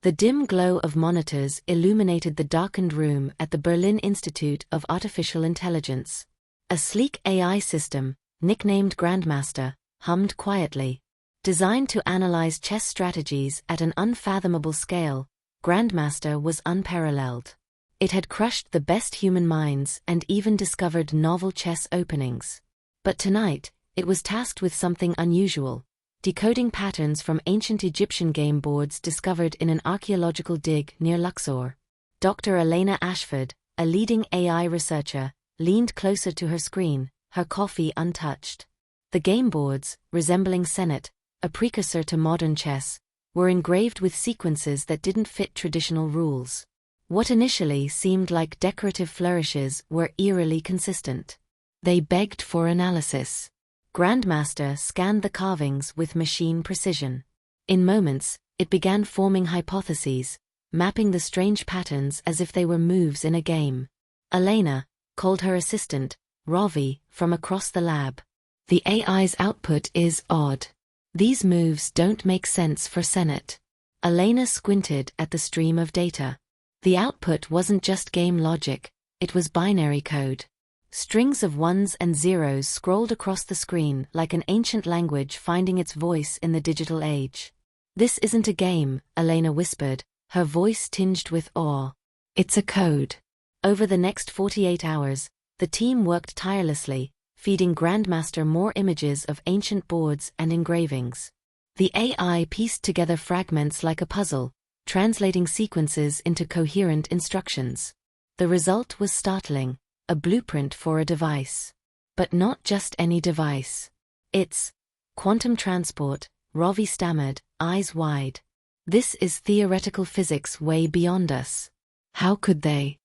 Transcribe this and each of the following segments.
The dim glow of monitors illuminated the darkened room at the Berlin Institute of Artificial Intelligence. A sleek AI system, nicknamed Grandmaster, hummed quietly. Designed to analyze chess strategies at an unfathomable scale, Grandmaster was unparalleled. It had crushed the best human minds and even discovered novel chess openings. But tonight, it was tasked with something unusual: decoding patterns from ancient Egyptian game boards discovered in an archaeological dig near Luxor. Dr. Elena Ashford, a leading AI researcher, leaned closer to her screen, her coffee untouched. The game boards, resembling Senet, a precursor to modern chess, were engraved with sequences that didn't fit traditional rules. What initially seemed like decorative flourishes were eerily consistent. They begged for analysis. Grandmaster scanned the carvings with machine precision. In moments, it began forming hypotheses, mapping the strange patterns as if they were moves in a game. Elena called her assistant, Ravi, from across the lab. The AI's output is odd. These moves don't make sense for Senet. Elena squinted at the stream of data. The output wasn't just game logic, it was binary code. Strings of ones and zeros scrolled across the screen like an ancient language finding its voice in the digital age. "This isn't a game," Elena whispered, her voice tinged with awe. "It's a code." Over the next 48 hours, the team worked tirelessly, feeding Grandmaster more images of ancient boards and engravings. The AI pieced together fragments like a puzzle, translating sequences into coherent instructions. The result was startling: a blueprint for a device. But not just any device. "It's quantum transport," Ravi stammered, eyes wide. "This is theoretical physics way beyond us. How could they?"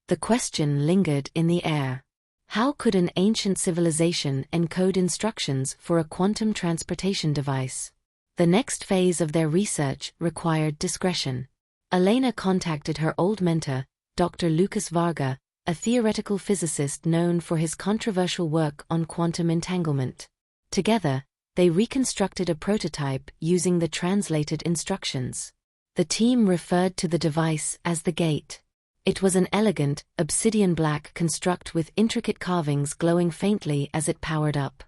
The question lingered in the air. How could an ancient civilization encode instructions for a quantum transportation device? The next phase of their research required discretion. Elena contacted her old mentor, Dr. Lucas Varga, a theoretical physicist known for his controversial work on quantum entanglement. Together, they reconstructed a prototype using the translated instructions. The team referred to the device as the Gate. It was an elegant, obsidian-black construct with intricate carvings glowing faintly as it powered up.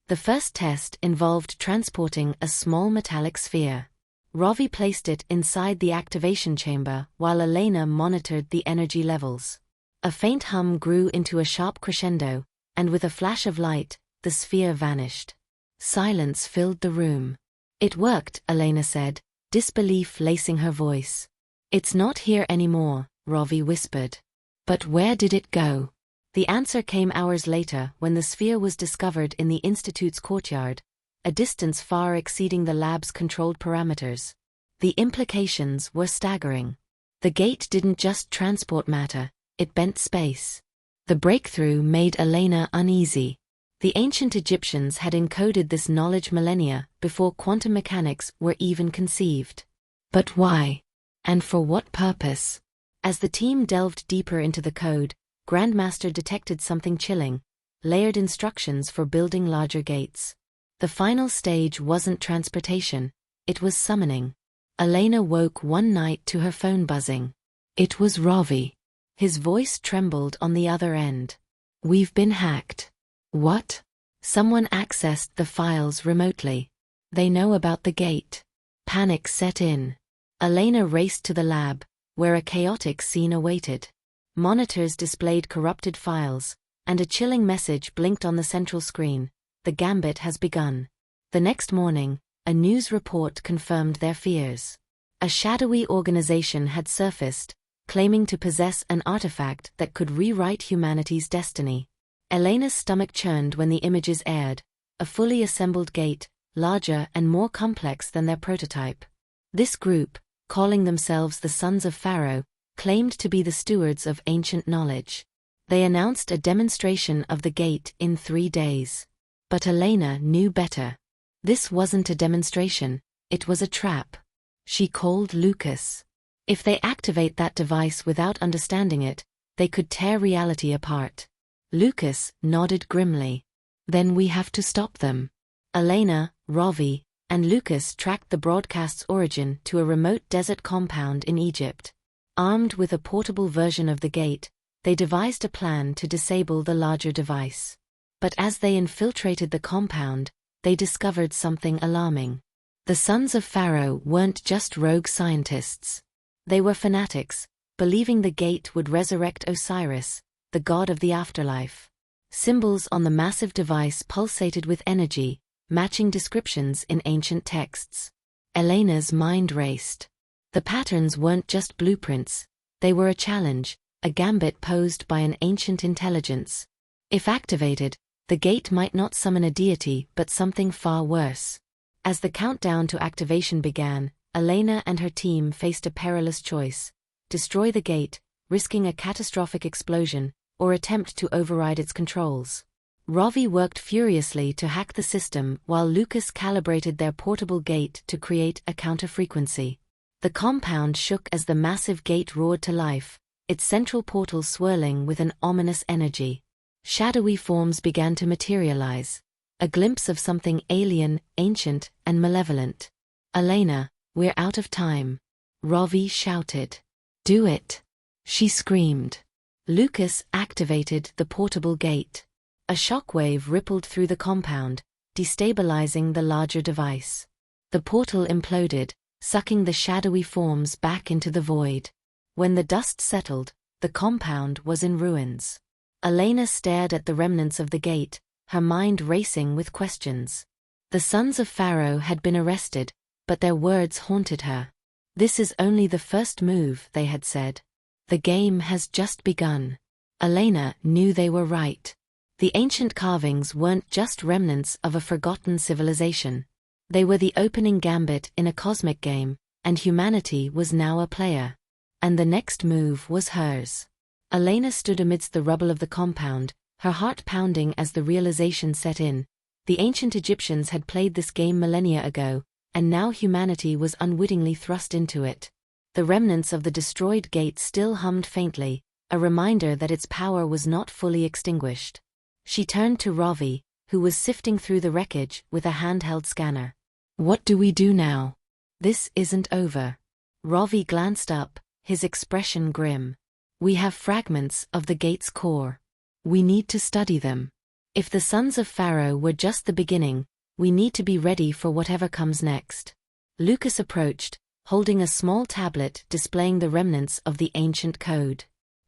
The first test involved transporting a small metallic sphere. Ravi placed it inside the activation chamber while Elena monitored the energy levels. A faint hum grew into a sharp crescendo, and with a flash of light, the sphere vanished. Silence filled the room. "It worked," Elena said, disbelief lacing her voice. "It's not here anymore," Ravi whispered. "But where did it go?" The answer came hours later when the sphere was discovered in the institute's courtyard, a distance far exceeding the lab's controlled parameters. The implications were staggering. The Gate didn't just transport matter, it bent space. The breakthrough made Elena uneasy. The ancient Egyptians had encoded this knowledge millennia before quantum mechanics were even conceived. But why? And for what purpose? As the team delved deeper into the code, Grandmaster detected something chilling: layered instructions for building larger gates. The final stage wasn't transportation, it was summoning. Elena woke one night to her phone buzzing. It was Ravi. His voice trembled on the other end. "We've been hacked." "What?" "Someone accessed the files remotely. They know about the Gate." Panic set in. Elena raced to the lab, where a chaotic scene awaited. Monitors displayed corrupted files, and a chilling message blinked on the central screen: "The Gambit has begun." The next morning, a news report confirmed their fears. A shadowy organization had surfaced, claiming to possess an artifact that could rewrite humanity's destiny. Elena's stomach churned when the images aired: a fully assembled gate, larger and more complex than their prototype. This group, calling themselves the Sons of Pharaoh, claimed to be the stewards of ancient knowledge. They announced a demonstration of the Gate in 3 days. But Elena knew better. This wasn't a demonstration, it was a trap. She called Lucas. If they activate that device without understanding it, they could tear reality apart. Lucas nodded grimly. "Then we have to stop them." Elena, Ravi, and Lucas tracked the broadcast's origin to a remote desert compound in Egypt. Armed with a portable version of the gate, they devised a plan to disable the larger device. But as they infiltrated the compound, they discovered something alarming. The sons of Pharaoh weren't just rogue scientists. They were fanatics, believing the gate would resurrect Osiris, the god of the afterlife. Symbols on the massive device pulsated with energy, matching descriptions in ancient texts. Elena's mind raced. The patterns weren't just blueprints, they were a challenge, a gambit posed by an ancient intelligence. If activated, the gate might not summon a deity but something far worse. As the countdown to activation began, Elena and her team faced a perilous choice: destroy the gate, risking a catastrophic explosion, or attempt to override its controls. Ravi worked furiously to hack the system while Lucas calibrated their portable gate to create a counter-frequency. The compound shook as the massive gate roared to life, its central portal swirling with an ominous energy. Shadowy forms began to materialize, a glimpse of something alien, ancient, and malevolent. "Elena, we're out of time," Ravi shouted. "Do it," she screamed. Lucas activated the portable gate. A shockwave rippled through the compound, destabilizing the larger device. The portal imploded, sucking the shadowy forms back into the void. When the dust settled, the compound was in ruins. Elena stared at the remnants of the gate, her mind racing with questions. The sons of Pharaoh had been arrested, but their words haunted her. "This is only the first move," they had said. "The game has just begun." Elena knew they were right. The ancient carvings weren't just remnants of a forgotten civilization. They were the opening gambit in a cosmic game, and humanity was now a player. And the next move was hers. Elena stood amidst the rubble of the compound, her heart pounding as the realization set in. The ancient Egyptians had played this game millennia ago, and now humanity was unwittingly thrust into it. The remnants of the destroyed gate still hummed faintly, a reminder that its power was not fully extinguished. She turned to Ravi, who was sifting through the wreckage with a handheld scanner. "What do we do now? This isn't over." Ravi glanced up, his expression grim. "We have fragments of the gate's core. We need to study them. If the sons of Pharaoh were just the beginning, we need to be ready for whatever comes next." Lucas approached, holding a small tablet displaying the remnants of the ancient code.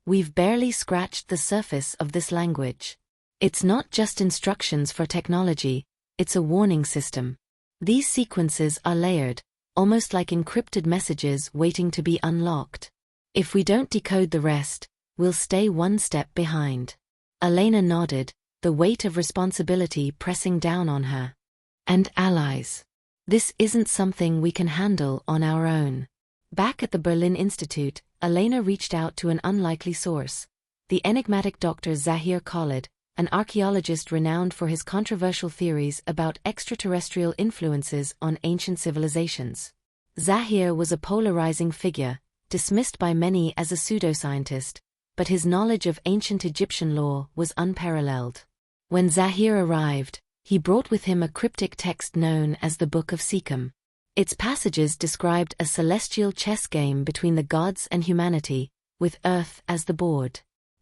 "We've barely scratched the surface of this language. It's not just instructions for technology, it's a warning system. These sequences are layered, almost like encrypted messages waiting to be unlocked. If we don't decode the rest, we'll stay one step behind." Elena nodded, the weight of responsibility pressing down on her. "And allies. This isn't something we can handle on our own." Back at the Berlin Institute, Elena reached out to an unlikely source: the enigmatic Dr. Zahir Khalid, an archaeologist renowned for his controversial theories about extraterrestrial influences on ancient civilizations. Zahir was a polarizing figure, dismissed by many as a pseudoscientist, but his knowledge of ancient Egyptian law was unparalleled. When Zahir arrived, he brought with him a cryptic text known as the Book of Sikkim. Its passages described a celestial chess game between the gods and humanity, with Earth as the board.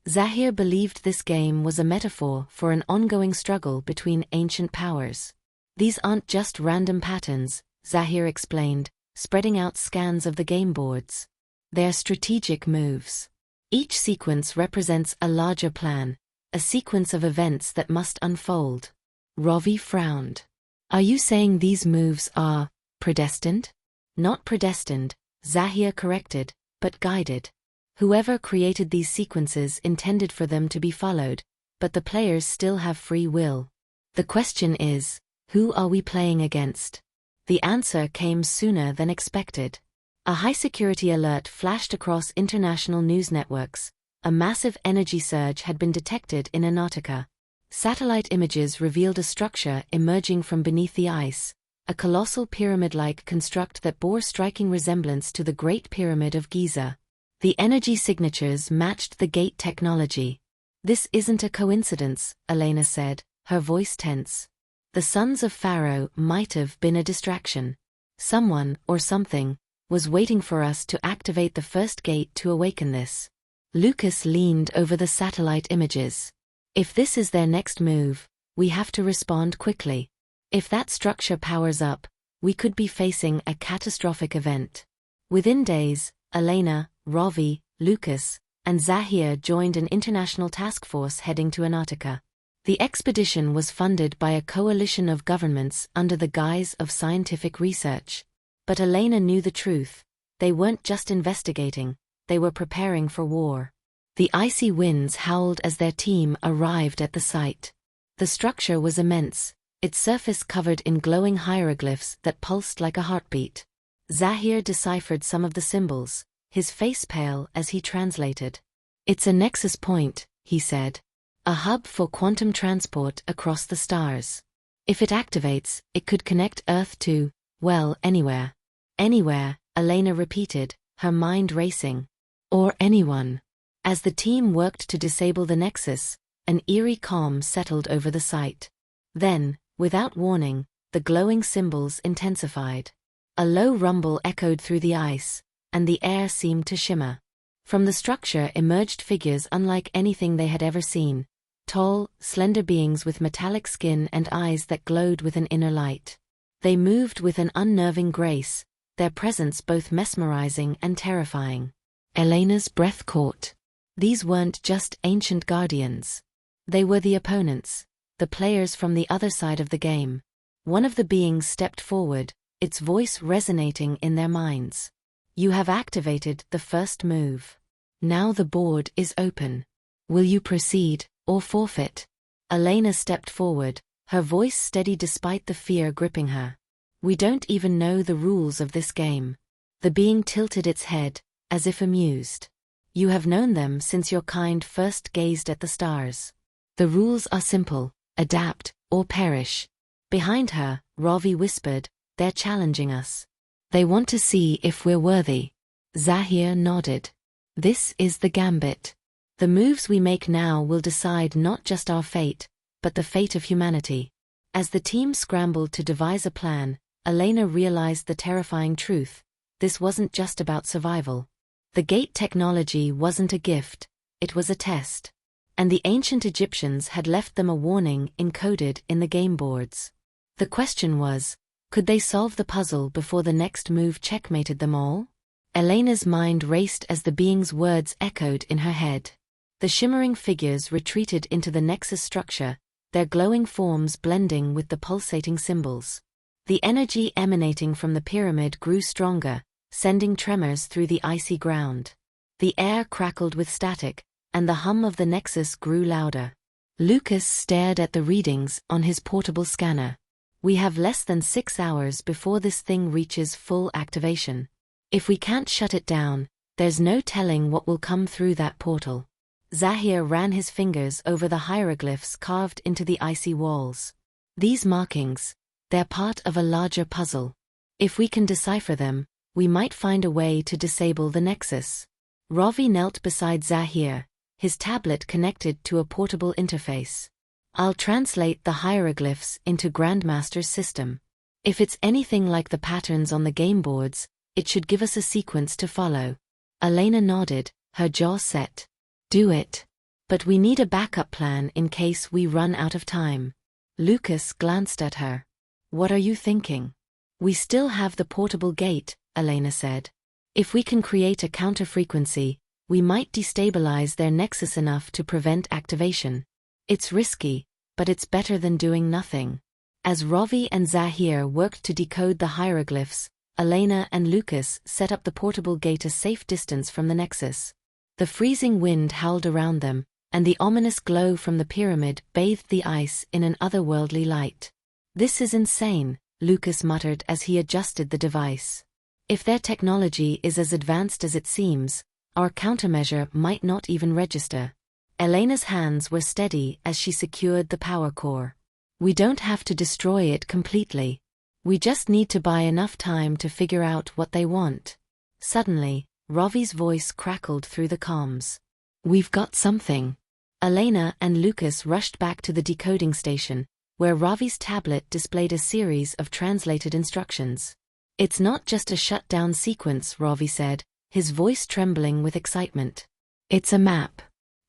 Zahir believed this game was a metaphor for an ongoing struggle between ancient powers. "These aren't just random patterns," Zahir explained, spreading out scans of the game boards. "They're strategic moves. Each sequence represents a larger plan, a sequence of events that must unfold." Ravi frowned. "Are you saying these moves are predestined?" "Not predestined," Zahir corrected, "but guided. Whoever created these sequences intended for them to be followed, but the players still have free will. The question is, who are we playing against?" The answer came sooner than expected. A high-security alert flashed across international news networks. A massive energy surge had been detected in Antarctica. Satellite images revealed a structure emerging from beneath the ice, a colossal pyramid-like construct that bore striking resemblance to the Great Pyramid of Giza. The energy signatures matched the gate technology. "This isn't a coincidence," Elena said, her voice tense. The sons of Pharaoh might have been a distraction. Someone, or something, was waiting for us to activate the first gate to awaken this. Lucas leaned over the satellite images. If this is their next move, we have to respond quickly. If that structure powers up, we could be facing a catastrophic event. Within days, Elena, Ravi, Lucas, and Zahir joined an international task force heading to Antarctica. The expedition was funded by a coalition of governments under the guise of scientific research. But Elena knew the truth. They weren't just investigating, they were preparing for war. The icy winds howled as their team arrived at the site. The structure was immense, its surface covered in glowing hieroglyphs that pulsed like a heartbeat. Zahir deciphered some of the symbols, his face pale as he translated. "It's a nexus point," he said. "A hub for quantum transport across the stars. If it activates, it could connect Earth to, well, anywhere." "Anywhere," Elena repeated, her mind racing. "Or anyone." As the team worked to disable the nexus, an eerie calm settled over the site. Then, without warning, the glowing symbols intensified. A low rumble echoed through the ice, and the air seemed to shimmer. From the structure emerged figures unlike anything they had ever seen. Tall, slender beings with metallic skin and eyes that glowed with an inner light. They moved with an unnerving grace, their presence both mesmerizing and terrifying. Elena's breath caught. These weren't just ancient guardians. They were the opponents, the players from the other side of the game. One of the beings stepped forward, its voice resonating in their minds. "You have activated the first move. Now the board is open. Will you proceed, or forfeit?" Elena stepped forward, her voice steady despite the fear gripping her. "We don't even know the rules of this game." The being tilted its head, as if amused. "You have known them since your kind first gazed at the stars. The rules are simple: adapt, or perish." Behind her, Ravi whispered, "They're challenging us. They want to see if we're worthy." Zahir nodded. "This is the Gambit. The moves we make now will decide not just our fate, but the fate of humanity." As the team scrambled to devise a plan, Elena realized the terrifying truth: this wasn't just about survival. The gate technology wasn't a gift, it was a test. And the ancient Egyptians had left them a warning encoded in the game boards. The question was, could they solve the puzzle before the next move checkmated them all? Elena's mind raced as the being's words echoed in her head. The shimmering figures retreated into the nexus structure, their glowing forms blending with the pulsating symbols. The energy emanating from the pyramid grew stronger, sending tremors through the icy ground. The air crackled with static, and the hum of the nexus grew louder. Lucas stared at the readings on his portable scanner. "We have less than 6 hours before this thing reaches full activation. If we can't shut it down, there's no telling what will come through that portal." Zahir ran his fingers over the hieroglyphs carved into the icy walls. "These markings, they're part of a larger puzzle. If we can decipher them, we might find a way to disable the nexus." Ravi knelt beside Zahir, his tablet connected to a portable interface. "I'll translate the hieroglyphs into Grandmaster's system. If it's anything like the patterns on the game boards, it should give us a sequence to follow." Elena nodded, her jaw set. "Do it. But we need a backup plan in case we run out of time." Lucas glanced at her. "What are you thinking?" "We still have the portable gate," Elena said. "If we can create a counter-frequency, we might destabilize their nexus enough to prevent activation. It's risky, but it's better than doing nothing." As Ravi and Zahir worked to decode the hieroglyphs, Elena and Lucas set up the portable gate a safe distance from the nexus. The freezing wind howled around them, and the ominous glow from the pyramid bathed the ice in an otherworldly light. "This is insane," Lucas muttered as he adjusted the device. "If their technology is as advanced as it seems, our countermeasure might not even register." Elena's hands were steady as she secured the power core. "We don't have to destroy it completely. We just need to buy enough time to figure out what they want." Suddenly, Ravi's voice crackled through the comms. "We've got something." Elena and Lucas rushed back to the decoding station, where Ravi's tablet displayed a series of translated instructions. "It's not just a shutdown sequence," Ravi said, his voice trembling with excitement. "It's a map.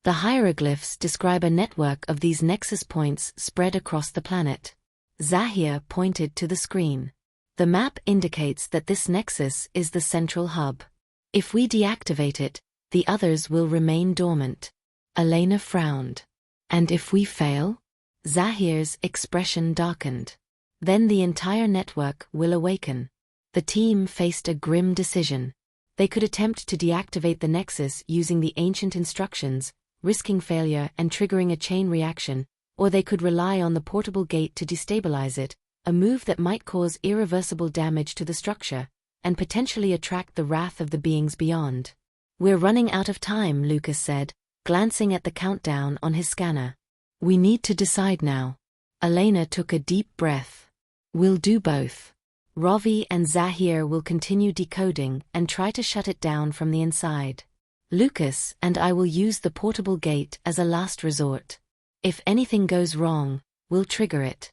The hieroglyphs describe a network of these nexus points spread across the planet." Zahir pointed to the screen. "The map indicates that this nexus is the central hub. If we deactivate it, the others will remain dormant." Elena frowned. "And if we fail?" Zahir's expression darkened. "Then the entire network will awaken." The team faced a grim decision. They could attempt to deactivate the nexus using the ancient instructions, risking failure and triggering a chain reaction, or they could rely on the portable gate to destabilize it, a move that might cause irreversible damage to the structure, and potentially attract the wrath of the beings beyond. "We're running out of time," Lucas said, glancing at the countdown on his scanner. "We need to decide now." Elena took a deep breath. "We'll do both. Ravi and Zahir will continue decoding and try to shut it down from the inside. Lucas and I will use the portable gate as a last resort. If anything goes wrong, we'll trigger it."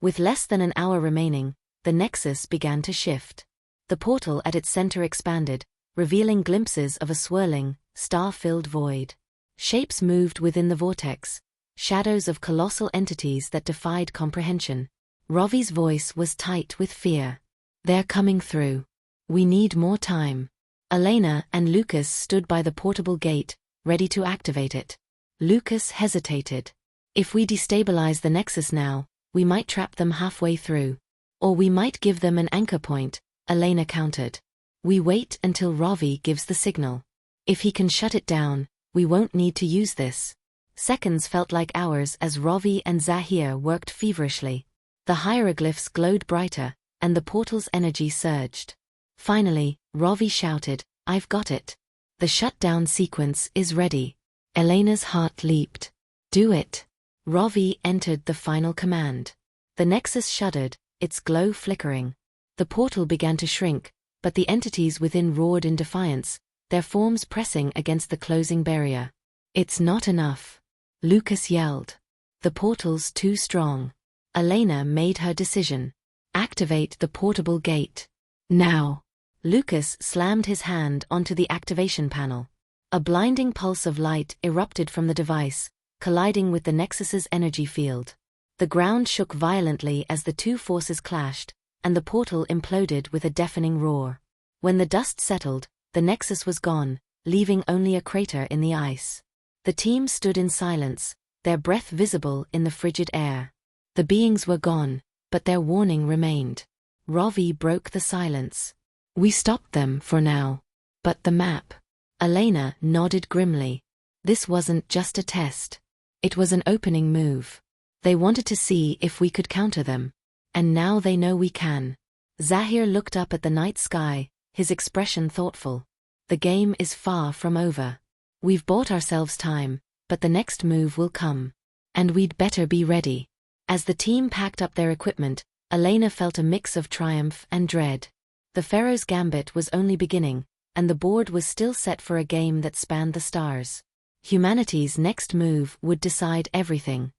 With less than an hour remaining, the nexus began to shift. The portal at its center expanded, revealing glimpses of a swirling, star-filled void. Shapes moved within the vortex, shadows of colossal entities that defied comprehension. Ravi's voice was tight with fear. "They're coming through. We need more time." Elena and Lucas stood by the portable gate, ready to activate it. Lucas hesitated. "If we destabilize the nexus now, we might trap them halfway through. Or we might give them an anchor point," Elena countered. "We wait until Ravi gives the signal. If he can shut it down, we won't need to use this." Seconds felt like hours as Ravi and Zahir worked feverishly. The hieroglyphs glowed brighter, and the portal's energy surged. Finally, Ravi shouted, "I've got it. The shutdown sequence is ready." Elena's heart leaped. "Do it." Ravi entered the final command. The nexus shuddered, its glow flickering. The portal began to shrink, but the entities within roared in defiance, their forms pressing against the closing barrier. "It's not enough," Lucas yelled. "The portal's too strong." Elena made her decision. "Activate the portable gate. Now." Lucas slammed his hand onto the activation panel. A blinding pulse of light erupted from the device, colliding with the Nexus's energy field. The ground shook violently as the two forces clashed, and the portal imploded with a deafening roar. When the dust settled, the Nexus was gone, leaving only a crater in the ice. The team stood in silence, their breath visible in the frigid air. The beings were gone, but their warning remained. Ravi broke the silence. "We stopped them for now. But the map?" Elena nodded grimly. "This wasn't just a test. It was an opening move. They wanted to see if we could counter them. And now they know we can." Zahir looked up at the night sky, his expression thoughtful. "The game is far from over. We've bought ourselves time, but the next move will come. And we'd better be ready." As the team packed up their equipment, Elena felt a mix of triumph and dread. The Pharaoh's Gambit was only beginning, and the board was still set for a game that spanned the stars. Humanity's next move would decide everything.